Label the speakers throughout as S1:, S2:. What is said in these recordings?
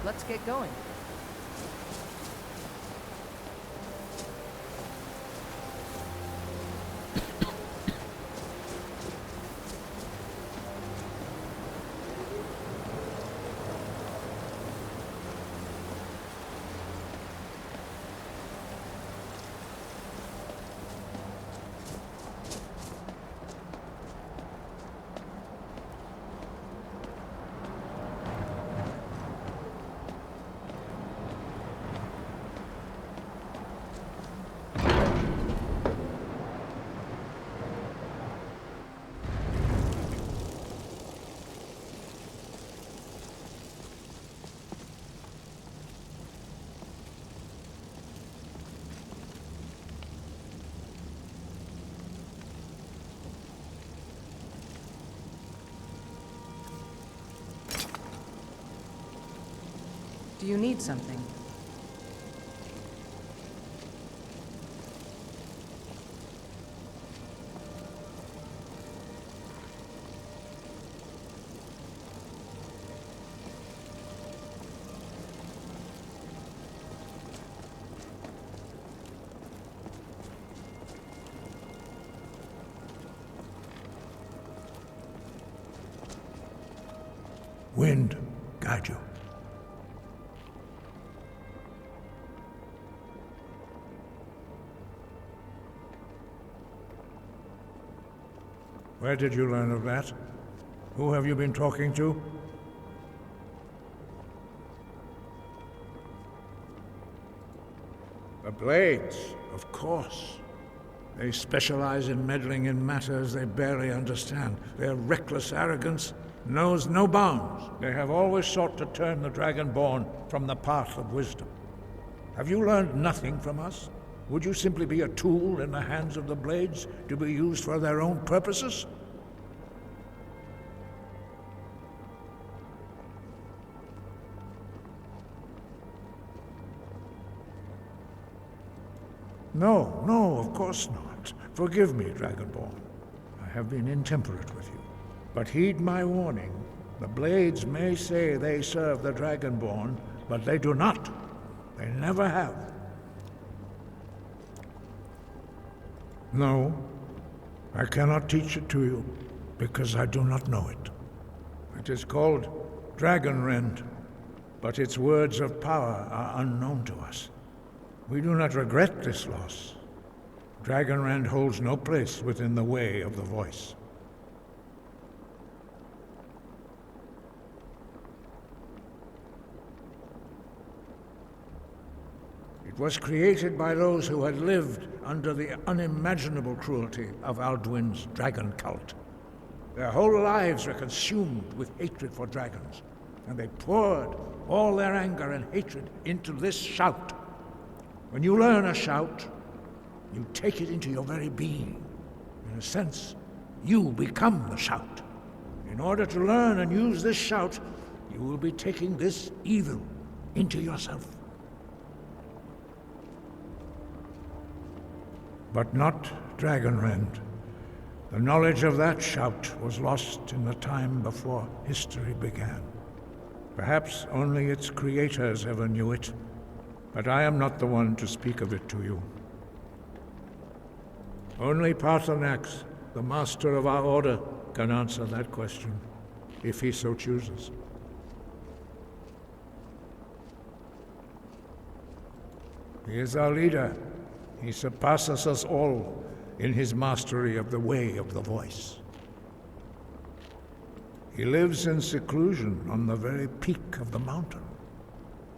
S1: let's get going. Do you need something?
S2: Wind, guide you. Where did you learn of that? Who have you been talking to? The Blades, of course. They specialize in meddling in matters they barely understand. Their reckless arrogance knows no bounds. They have always sought to turn the Dragonborn from the path of wisdom. Have you learned nothing from us? Would you simply be a tool in the hands of the Blades to be used for their own purposes? No, of course not. Forgive me, Dragonborn. I have been intemperate with you. But heed my warning. The Blades may say they serve the Dragonborn, but they do not. They never have. No, I cannot teach it to you, because I do not know it. It is called Dragonrend, but its words of power are unknown to us. We do not regret this loss. Dragonrend holds no place within the way of the voice. It was created by those who had lived under the unimaginable cruelty of Alduin's dragon cult. Their whole lives were consumed with hatred for dragons, and they poured all their anger and hatred into this shout. When you learn a shout, you take it into your very being. In a sense, you become the shout. In order to learn and use this shout, you will be taking this evil into yourself. But not Dragonrend. The knowledge of that shout was lost in the time before history began. Perhaps only its creators ever knew it, but I am not the one to speak of it to you. Only Paarthurnax, the master of our order, can answer that question, if he so chooses. He is our leader. He surpasses us all in his mastery of the way of the voice. He lives in seclusion on the very peak of the mountain.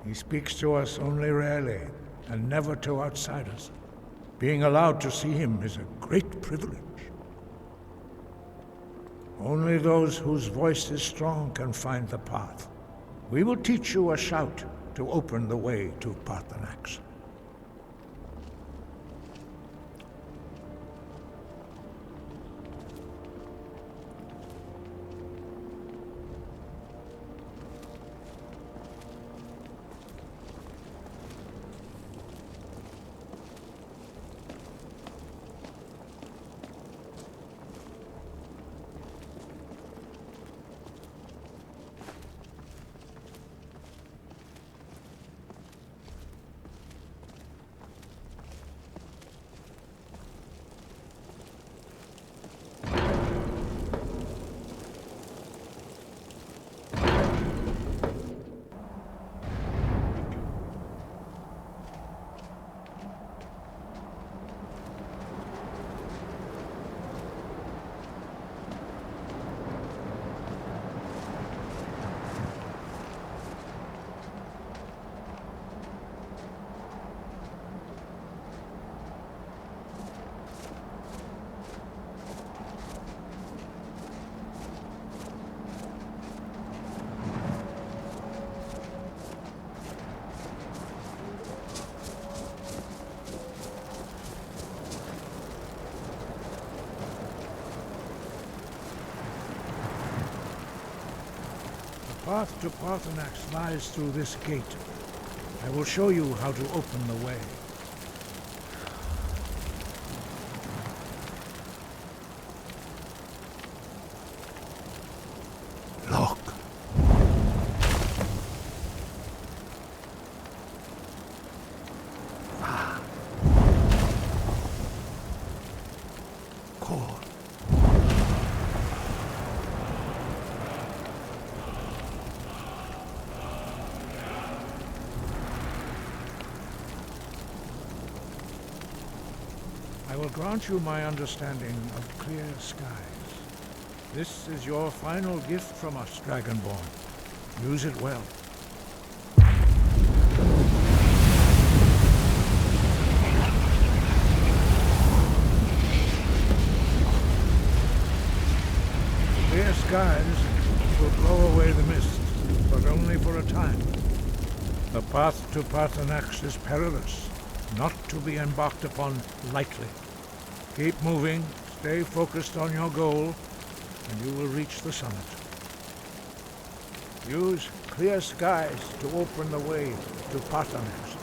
S2: He speaks to us only rarely, and never to outsiders. Being allowed to see him is a great privilege. Only those whose voice is strong can find the path. We will teach you a shout to open the way to Paarthurnax. path to Parthenax lies through this gate. I will show you how to open the way. Look. Cool. I will grant you my understanding of clear skies. This is your final gift from us, Dragonborn. Use it well. Clear skies will blow away the mist, but only for a time. The path to Parthenax is perilous, not to be embarked upon lightly. Keep moving, stay focused on your goal, and you will reach the summit. Use clear skies to open the way to Parthenax.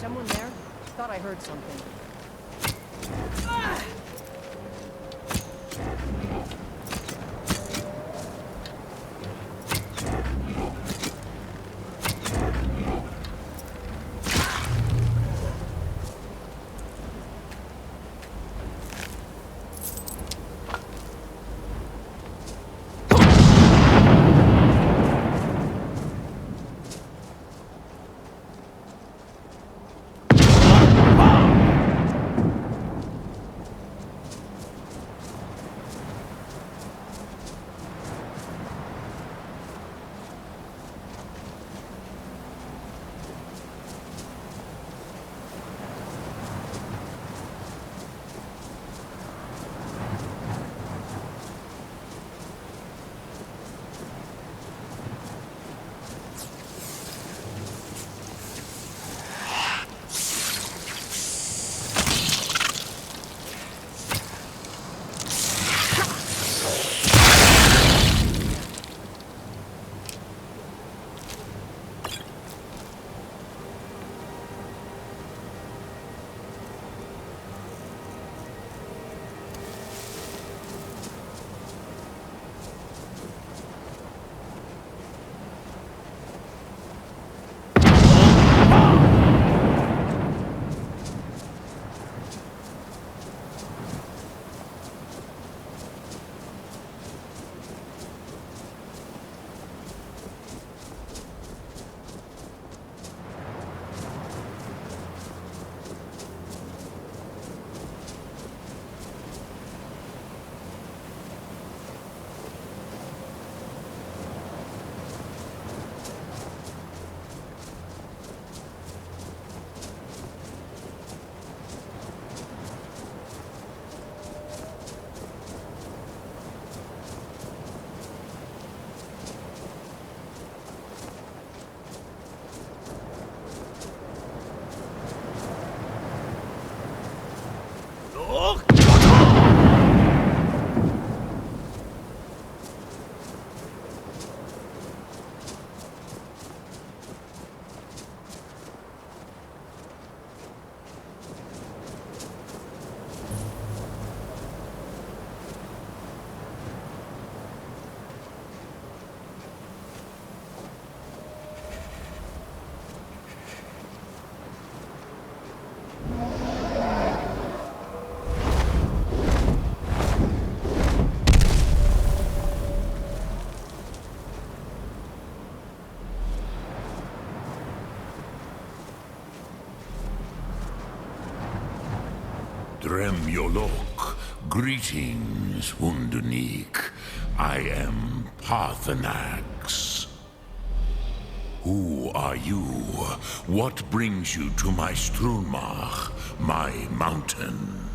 S1: Someone there? Thought I heard something.
S3: Drem Yolok, greetings, Wunderneek. I am Parthenax. Who are you? What brings you to my Strunmach, my mountain?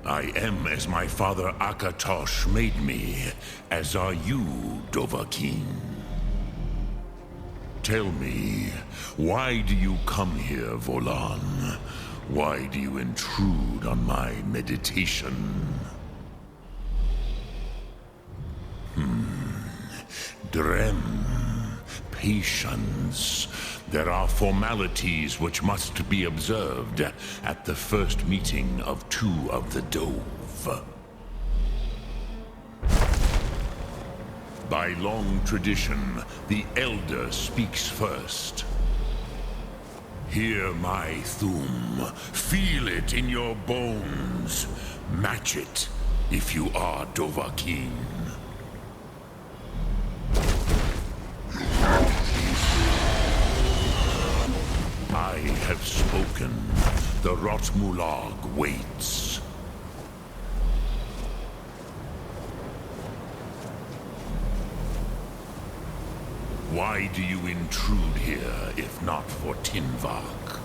S3: I am as my father Akatosh made me, as are you, Dovahkiin. Tell me, why do you come here, Volan? Why do you intrude on my meditation? Drem, patience. There are formalities which must be observed at the first meeting of two of the Dove. By long tradition, the Elder speaks first. Hear my Thum. Feel it in your bones. Match it if you are Dovahkiin. I have spoken. The Rotmulag waits. Why do you intrude here, if not for Tinvak?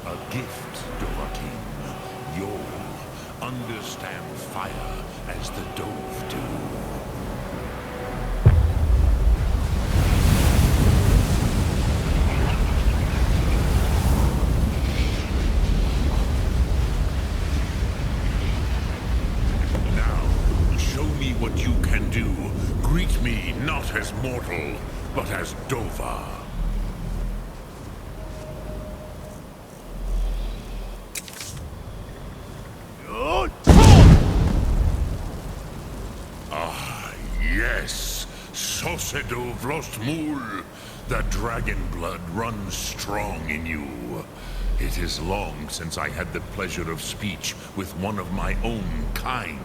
S3: A gift, Dovahkiin. You'll understand fire as the Dove do. What you can do. Greet me not as mortal, but as Dova. Ah, yes. Sosedo Vrostmul. The dragon blood runs strong in you. It is long since I had the pleasure of speech with one of my own kind.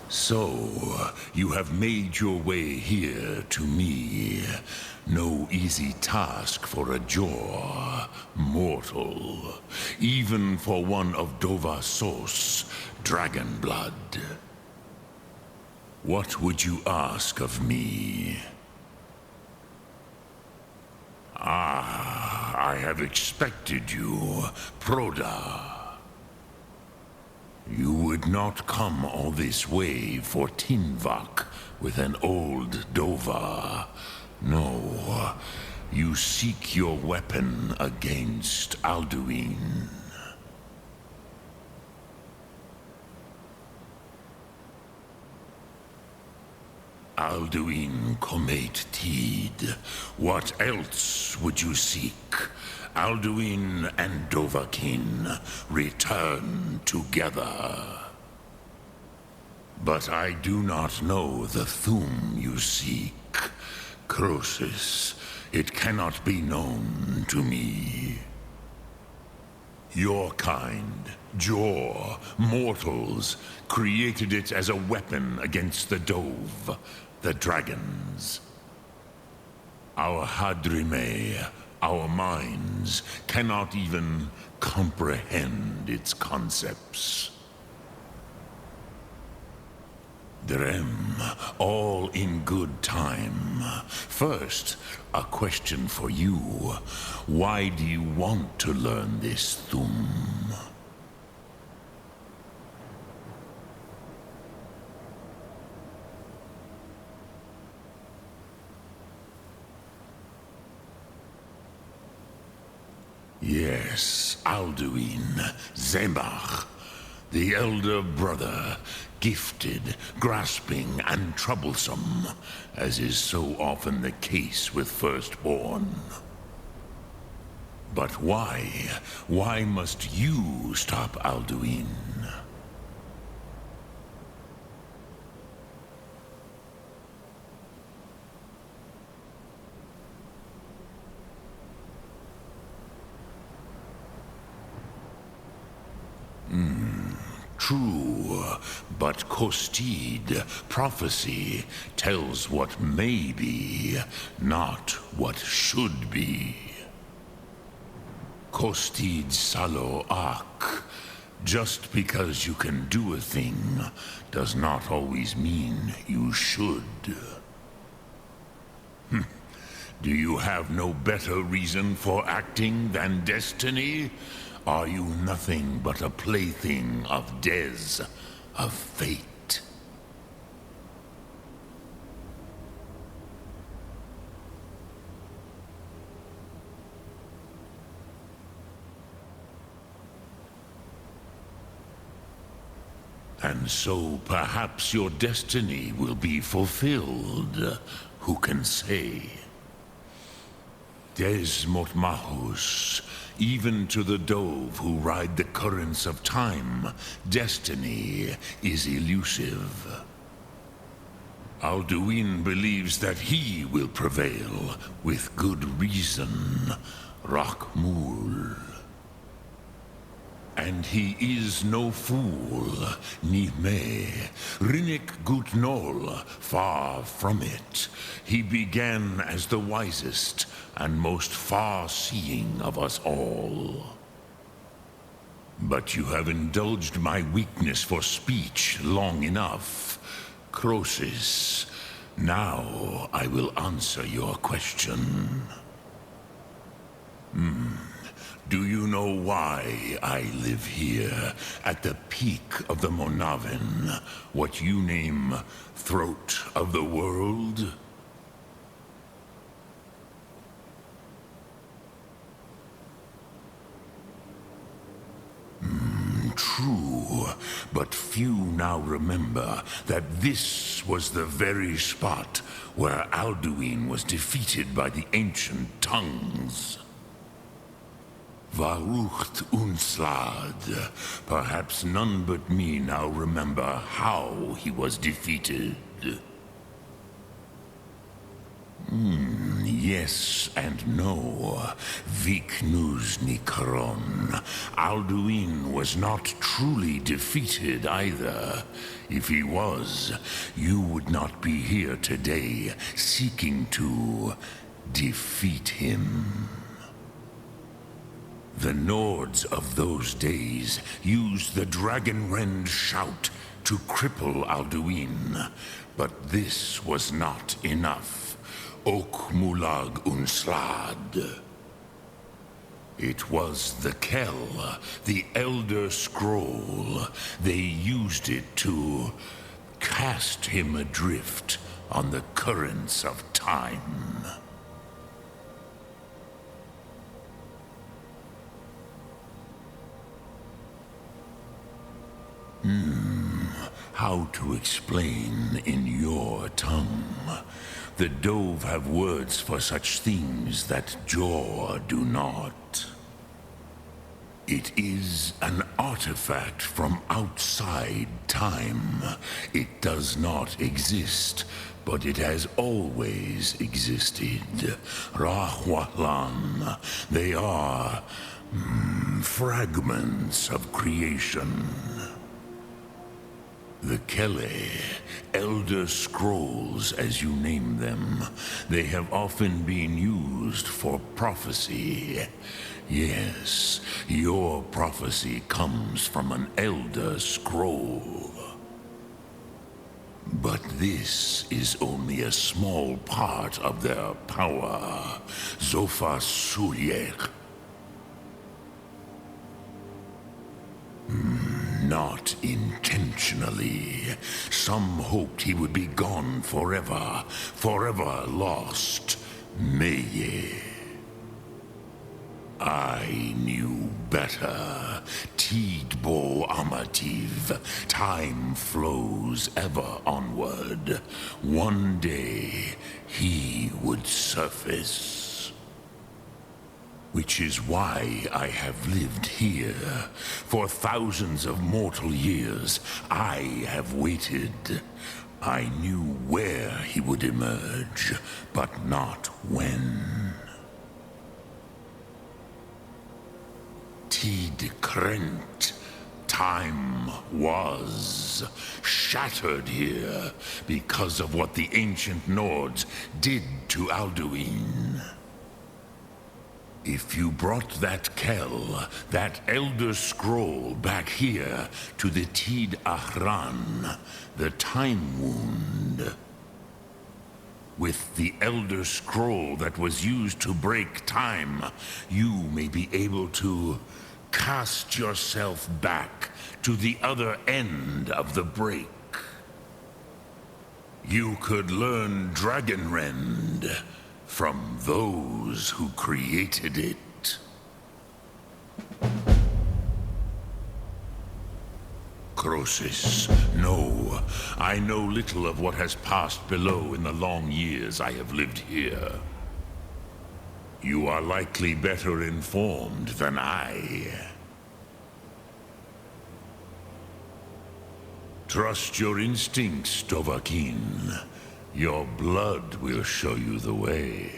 S3: So, you have made your way here to me. No easy task for a Jor, mortal. Even for one of Dovasos, dragon blood. What would you ask of me? Ah, I have expected you, Proda. You would not come all this way for Tinvak with an old Dova. No, you seek your weapon against Alduin. Alduin Comate Tid. What else would you seek? Alduin and Dovahkiin return together. But I do not know the Thum you seek. Croesus, it cannot be known to me. Your kind, Jor, mortals, created it as a weapon against the Dove, the dragons. Our Hadrime, our minds, cannot even comprehend its concepts. Drem, all in good time. First, a question for you. Why do you want to learn this Thum? Yes, Alduin, Zemach, the elder brother, gifted, grasping, and troublesome, as is so often the case with firstborn. But why? Why must you stop Alduin? True, but Kostid, prophecy, tells what may be, not what should be. Kostid Salo Ak. Just because you can do a thing does not always mean you should. Do you have no better reason for acting than destiny? Are you nothing but a plaything of Des, of fate? And so perhaps your destiny will be fulfilled. Who can say? Des Motmahus, even to the dove who ride the currents of time, destiny is elusive. Alduin believes that he will prevail, with good reason. Rakmul. And he is no fool, Nime, Rinnik Gutnol, far from it. He began as the wisest and most far-seeing of us all. But you have indulged my weakness for speech long enough. Croesus, now I will answer your question. Do you know why I live here, at the peak of the Monavin, what you name throat of the world? True, but few now remember that this was the very spot where Alduin was defeated by the ancient tongues. Varucht Unslad. Perhaps none but me now remember how he was defeated. Yes and no. Viknuz Nikaron. Alduin was not truly defeated either. If he was, you would not be here today seeking to defeat him. The Nords of those days used the Dragonrend shout to cripple Alduin, but this was not enough. Ok Mulag Unslad. It was the Kell, the Elder Scroll. They used it to cast him adrift on the currents of time. How to explain in your tongue? The Dove have words for such things that Jor do not. It is an artifact from outside time. It does not exist, but it has always existed. Rahwahlan. They are fragments of creation. The Kele, Elder Scrolls as you name them, they have often been used for prophecy. Yes, your prophecy comes from an Elder Scroll. But this is only a small part of their power. Zofa Sulyek. Not intentionally. Some hoped he would be gone forever, forever lost. Meye. I knew better. Tidbo Amativ. Time flows ever onward. One day, he would surface. Which is why I have lived here. For thousands of mortal years, I have waited. I knew where he would emerge, but not when. Tid Krent. Time was shattered here because of what the ancient Nords did to Alduin. If you brought that Kell, that Elder Scroll, back here to the Tid Ahran, the Time Wound, with the Elder Scroll that was used to break time, you may be able to cast yourself back to the other end of the break. You could learn Dragonrend from those who created it. Croesus, no. I know little of what has passed below in the long years I have lived here. You are likely better informed than I. Trust your instincts, Dovahkiin. Your blood will show you the way.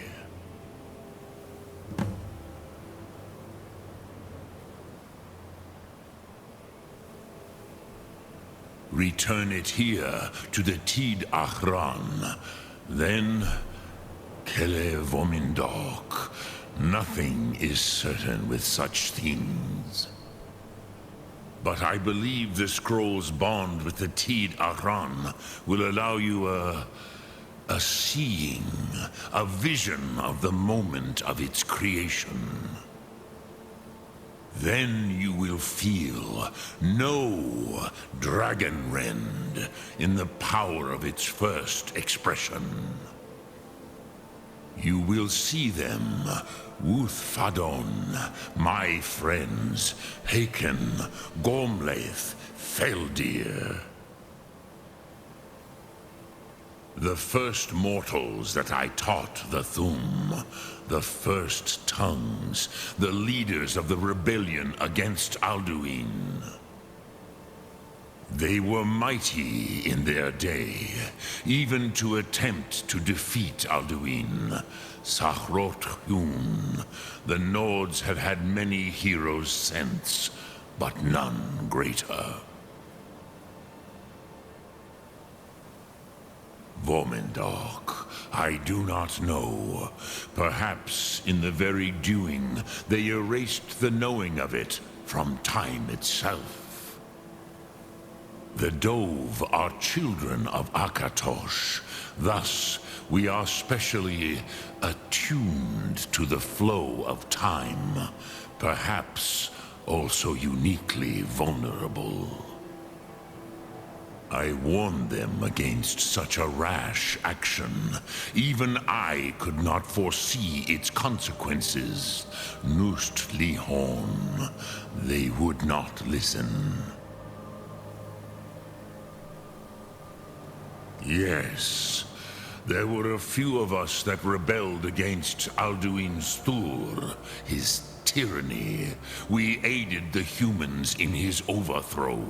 S3: Return it here to the Tid Ahran. Then, Kele Vomindok. Nothing is certain with such things. But I believe the scroll's bond with the Tid Ahran will allow you a seeing, a vision of the moment of its creation. Then you will feel, know Dragonrend in the power of its first expression. You will see them, Wuthfadon, my friends, Haken, Gormlaith, Feldir. The first mortals that I taught the Thu'um, the first tongues, the leaders of the rebellion against Alduin. They were mighty in their day, even to attempt to defeat Alduin. Sahrot-Hun, the Nords have had many heroes since, but none greater. Vomindok, I do not know. Perhaps in the very doing, they erased the knowing of it from time itself. The Dove are children of Akatosh. Thus, we are specially attuned to the flow of time, perhaps also uniquely vulnerable. I warned them against such a rash action. Even I could not foresee its consequences. Nust Lihon, they would not listen. Yes, there were a few of us that rebelled against Alduin Stur, his tyranny. We aided the humans in his overthrow.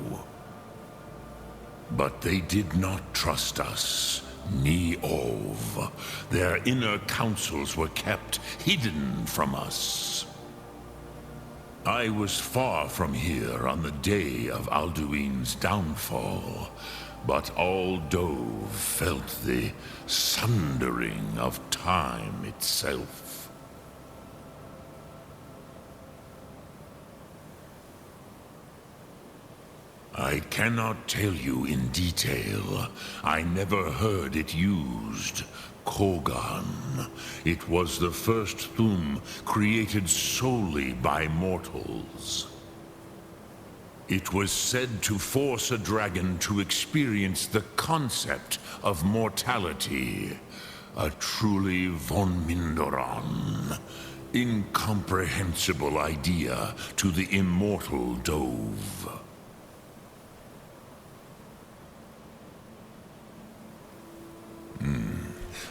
S3: But they did not trust us, ni Ov. Their inner counsels were kept hidden from us. I was far from here on the day of Alduin's downfall, but all Dove felt the sundering of time itself. I cannot tell you in detail. I never heard it used. Kogan. It was the first Thu'um created solely by mortals. It was said to force a dragon to experience the concept of mortality. A truly von Mindoran. Incomprehensible idea to the immortal Dove.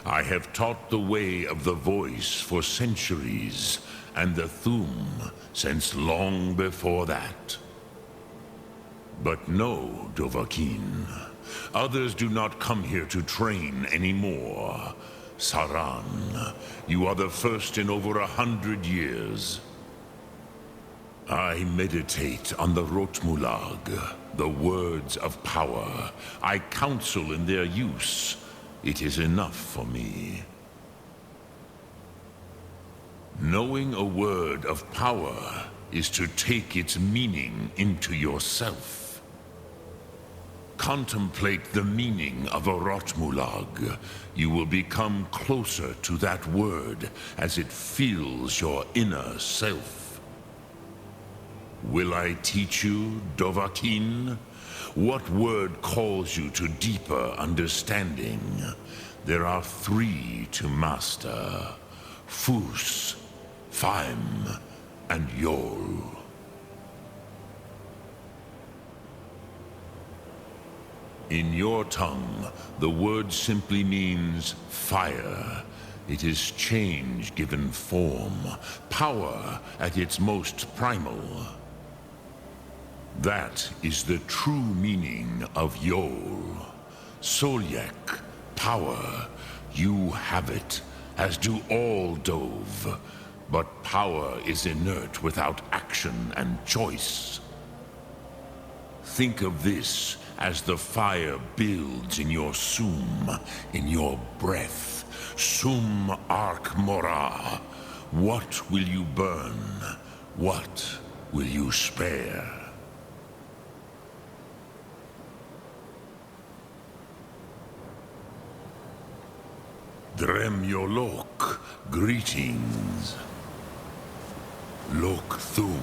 S3: I have taught the way of the voice for centuries, and the Thu'um since long before that. But no, Dovahkiin. Others do not come here to train anymore. Saran, you are the first in over 100 years. I meditate on the Rotmulag, the words of power. I counsel in their use. It is enough for me. Knowing a word of power is to take its meaning into yourself. Contemplate the meaning of a Rotmulag. You will become closer to that word as it fills your inner self. Will I teach you, Dovahkiin? What word calls you to deeper understanding? There are 3 to master: Fus, Faim, and Yol. In your tongue, the word simply means fire. It is change given form, power at its most primal. That is the true meaning of Yol. Solyek, power. You have it, as do all Dove. But power is inert without action and choice. Think of this as the fire builds in your sum, in your breath. Sum Ark Mora. What will you burn? What will you spare? Dremyolok, greetings. Lok Thum.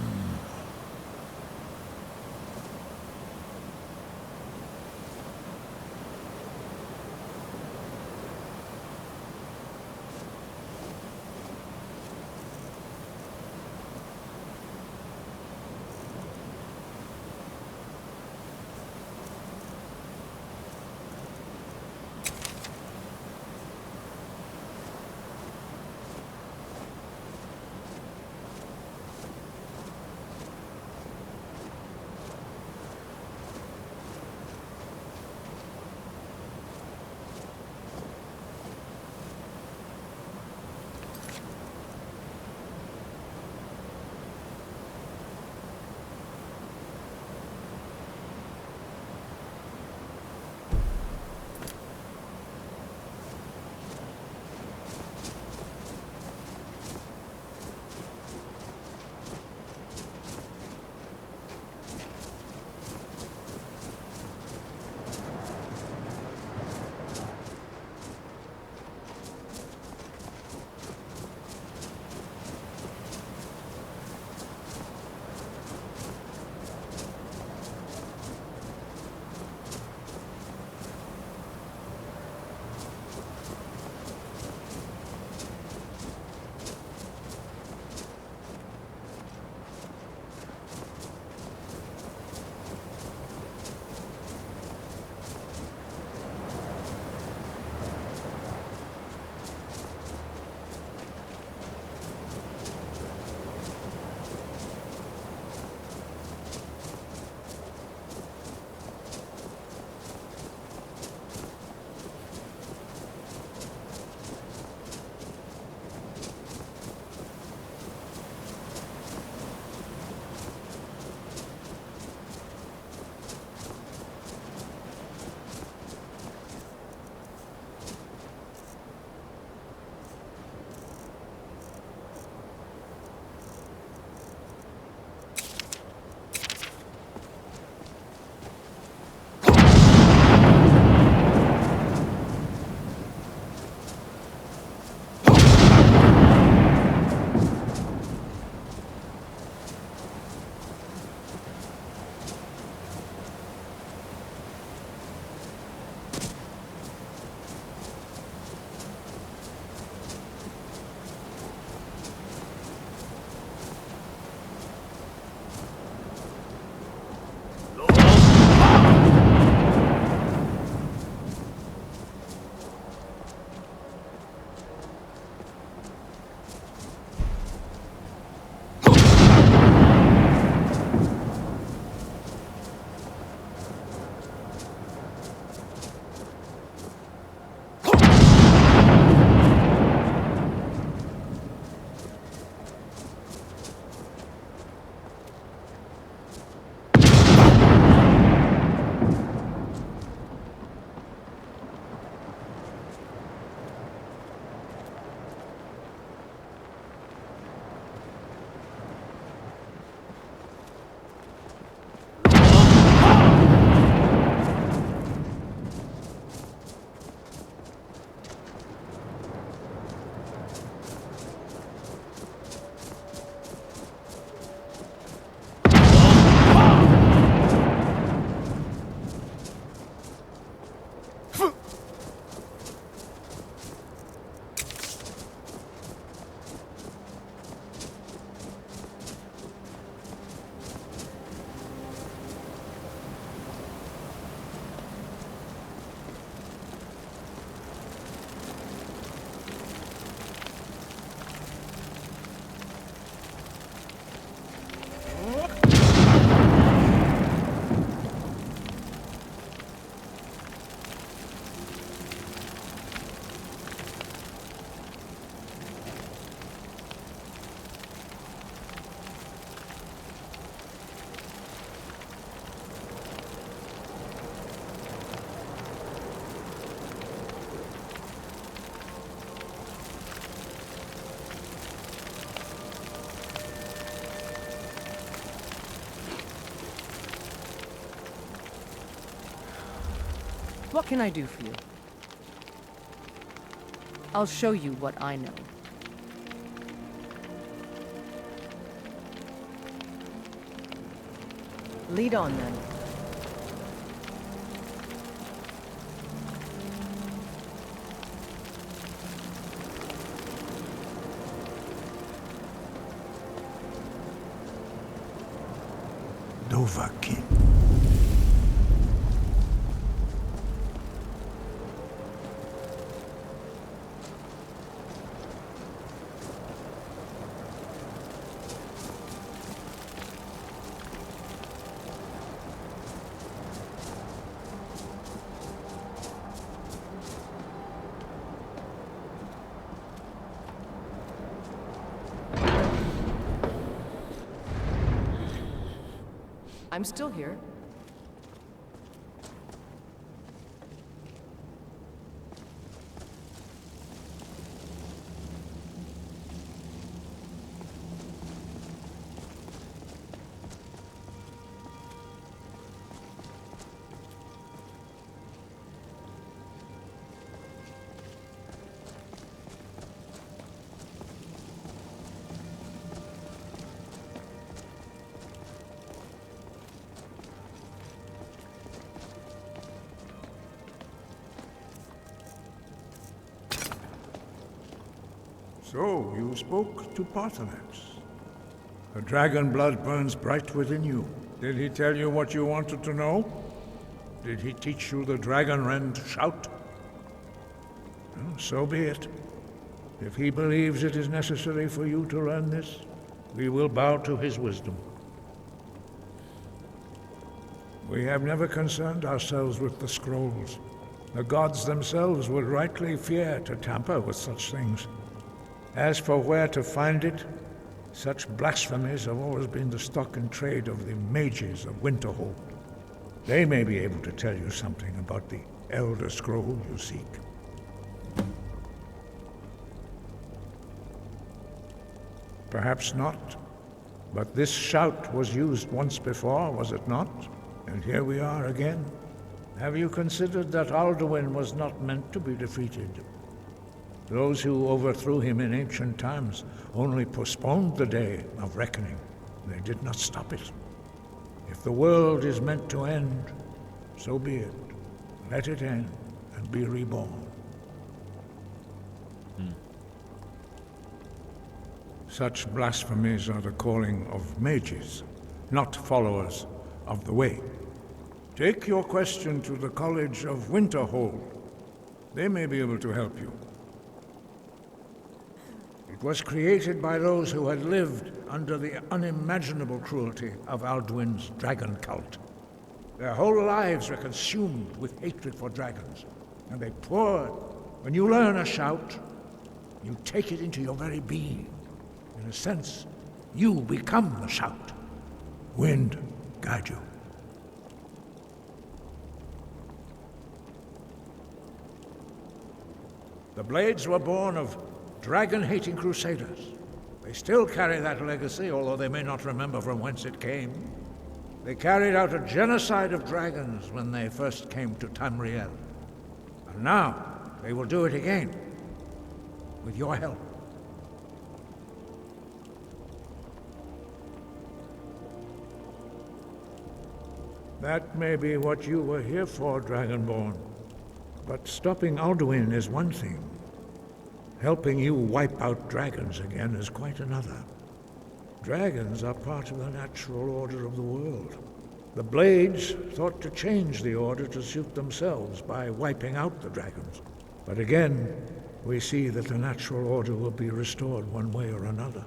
S1: What can I do for you? I'll show you what I know. Lead on, then.
S2: Dovahkiin.
S1: I'm still here.
S2: So, you spoke to Paarthurnax. The dragon blood burns bright within you. Did he tell you what you wanted to know? Did he teach you the dragon rend shout? Well, so be it. If he believes it is necessary for you to learn this, we will bow to his wisdom. We have never concerned ourselves with the scrolls. The gods themselves would rightly fear to tamper with such things. As for where to find it, such blasphemies have always been the stock and trade of the mages of Winterhold. They may be able to tell you something about the Elder Scroll you seek. Perhaps not, but this shout was used once before, was it not? And here we are again. Have you considered that Alduin was not meant to be defeated? Those who overthrew him in ancient times only postponed the day of reckoning. They did not stop it. If the world is meant to end, so be it. Let it end and be reborn. Such blasphemies are the calling of mages, not followers of the way. Take your question to the College of Winterhold. They may be able to help you. It was created by those who had lived under the unimaginable cruelty of Alduin's dragon cult. Their whole lives were consumed with hatred for dragons, and they poured. When you learn a shout, you take it into your very being. In a sense, you become the shout. Wind, guide you. The Blades were born of dragon-hating crusaders. They still carry that legacy, although they may not remember from whence it came. They carried out a genocide of dragons when they first came to Tamriel. And now, they will do it again, with your help. That may be what you were here for, Dragonborn. But stopping Alduin is one thing. Helping you wipe out dragons again is quite another. Dragons are part of the natural order of the world. The Blades thought to change the order to suit themselves by wiping out the dragons. But again, we see that the natural order will be restored one way or another.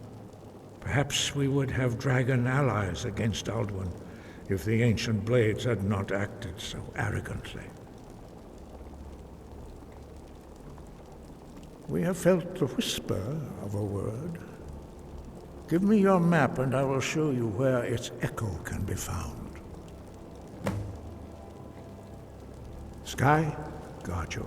S2: Perhaps we would have dragon allies against Alduin if the ancient Blades had not acted so arrogantly. We have felt the whisper of a word. Give me your map and I will show you where its echo can be found. Sky, guard you.